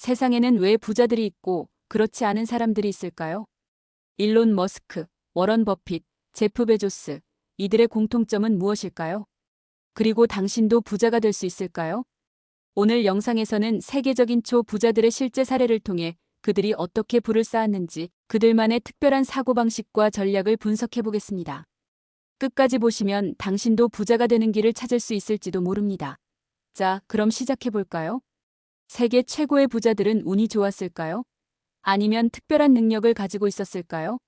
세상에는 왜 부자들이 있고 그렇지 않은 사람들이 있을까요? 일론 머스크, 워런 버핏, 제프 베조스, 이들의 공통점은 무엇일까요? 그리고 당신도 부자가 될 수 있을까요? 오늘 영상에서는 세계적인 초부자들의 실제 사례를 통해 그들이 어떻게 부를 쌓았는지 그들만의 특별한 사고방식과 전략을 분석해 보겠습니다. 끝까지 보시면 당신도 부자가 되는 길을 찾을 수 있을지도 모릅니다. 자, 그럼 시작해 볼까요? 세계 최고의 부자들은 운이 좋았을까요? 아니면 특별한 능력을 가지고 있었을까요?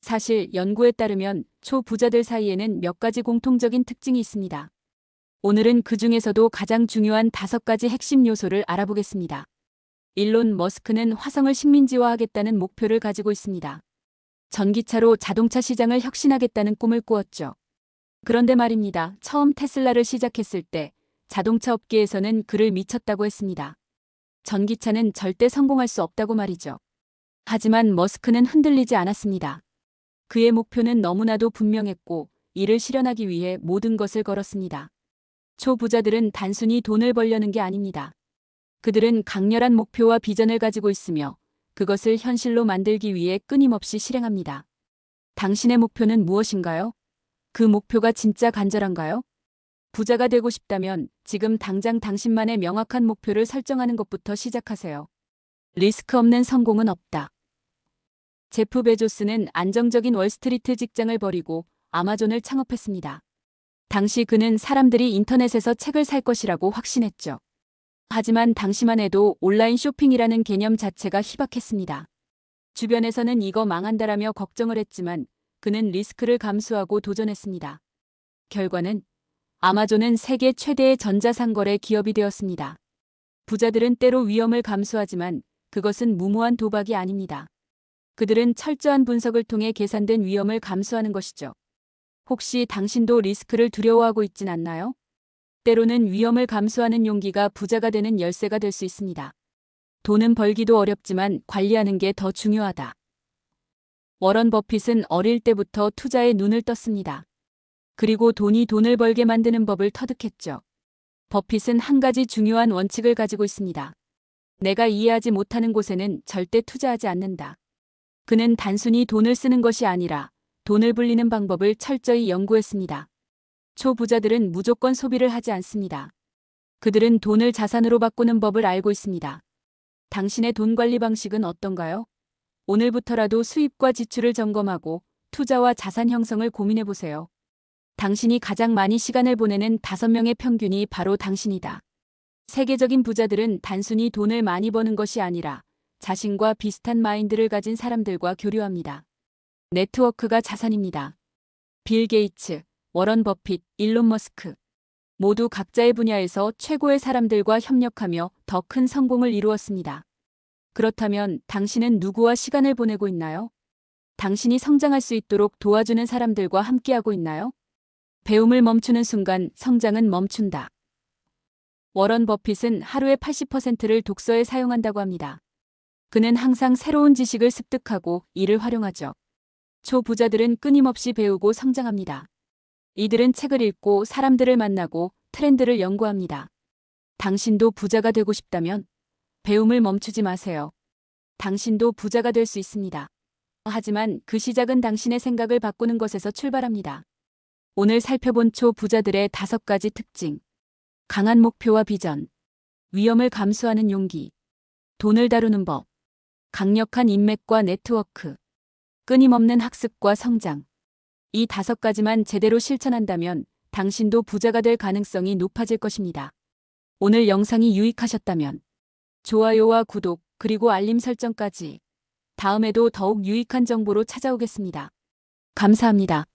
사실 연구에 따르면 초부자들 사이에는 몇 가지 공통적인 특징이 있습니다. 오늘은 그 중에서도 가장 중요한 5가지 핵심 요소를 알아보겠습니다. 일론 머스크는 화성을 식민지화하겠다는 목표를 가지고 있습니다. 전기차로 자동차 시장을 혁신하겠다는 꿈을 꾸었죠. 그런데 말입니다. 처음 테슬라를 시작했을 때 자동차 업계에서는 그를 미쳤다고 했습니다. 전기차는 절대 성공할 수 없다고 말이죠. 하지만 머스크는 흔들리지 않았습니다. 그의 목표는 너무나도 분명했고 이를 실현하기 위해 모든 것을 걸었습니다. 초부자들은 단순히 돈을 벌려는 게 아닙니다. 그들은 강렬한 목표와 비전을 가지고 있으며 그것을 현실로 만들기 위해 끊임없이 실행합니다. 당신의 목표는 무엇인가요? 그 목표가 진짜 간절한가요? 부자가 되고 싶다면 지금 당장 당신만의 명확한 목표를 설정하는 것부터 시작하세요. 리스크 없는 성공은 없다. 제프 베조스는 안정적인 월스트리트 직장을 버리고 아마존을 창업했습니다. 당시 그는 사람들이 인터넷에서 책을 살 것이라고 확신했죠. 하지만 당시만 해도 온라인 쇼핑이라는 개념 자체가 희박했습니다. 주변에서는 이거 망한다라며 걱정을 했지만 그는 리스크를 감수하고 도전했습니다. 결과는 아마존은 세계 최대의 전자상거래 기업이 되었습니다. 부자들은 때로 위험을 감수하지만 그것은 무모한 도박이 아닙니다. 그들은 철저한 분석을 통해 계산된 위험을 감수하는 것이죠. 혹시 당신도 리스크를 두려워하고 있진 않나요? 때로는 위험을 감수하는 용기가 부자가 되는 열쇠가 될 수 있습니다. 돈은 벌기도 어렵지만 관리하는 게 더 중요하다. 워런 버핏은 어릴 때부터 투자에 눈을 떴습니다. 그리고 돈이 돈을 벌게 만드는 법을 터득했죠. 버핏은 한 가지 중요한 원칙을 가지고 있습니다. 내가 이해하지 못하는 곳에는 절대 투자하지 않는다. 그는 단순히 돈을 쓰는 것이 아니라 돈을 불리는 방법을 철저히 연구했습니다. 초부자들은 무조건 소비를 하지 않습니다. 그들은 돈을 자산으로 바꾸는 법을 알고 있습니다. 당신의 돈 관리 방식은 어떤가요? 오늘부터라도 수입과 지출을 점검하고 투자와 자산 형성을 고민해 보세요. 당신이 가장 많이 시간을 보내는 5명의 평균이 바로 당신이다. 세계적인 부자들은 단순히 돈을 많이 버는 것이 아니라 자신과 비슷한 마인드를 가진 사람들과 교류합니다. 네트워크가 자산입니다. 빌 게이츠, 워런 버핏, 일론 머스크. 모두 각자의 분야에서 최고의 사람들과 협력하며 더 큰 성공을 이루었습니다. 그렇다면 당신은 누구와 시간을 보내고 있나요? 당신이 성장할 수 있도록 도와주는 사람들과 함께하고 있나요? 배움을 멈추는 순간 성장은 멈춘다. 워런 버핏은 하루의 80%를 독서에 사용한다고 합니다. 그는 항상 새로운 지식을 습득하고 이를 활용하죠. 초부자들은 끊임없이 배우고 성장합니다. 이들은 책을 읽고 사람들을 만나고 트렌드를 연구합니다. 당신도 부자가 되고 싶다면 배움을 멈추지 마세요. 당신도 부자가 될 수 있습니다. 하지만 그 시작은 당신의 생각을 바꾸는 것에서 출발합니다. 오늘 살펴본 초부자들의 5가지 특징. 강한 목표와 비전, 위험을 감수하는 용기, 돈을 다루는 법, 강력한 인맥과 네트워크, 끊임없는 학습과 성장. 이 5가지만 제대로 실천한다면 당신도 부자가 될 가능성이 높아질 것입니다. 오늘 영상이 유익하셨다면 좋아요와 구독 그리고 알림 설정까지. 다음에도 더욱 유익한 정보로 찾아오겠습니다. 감사합니다.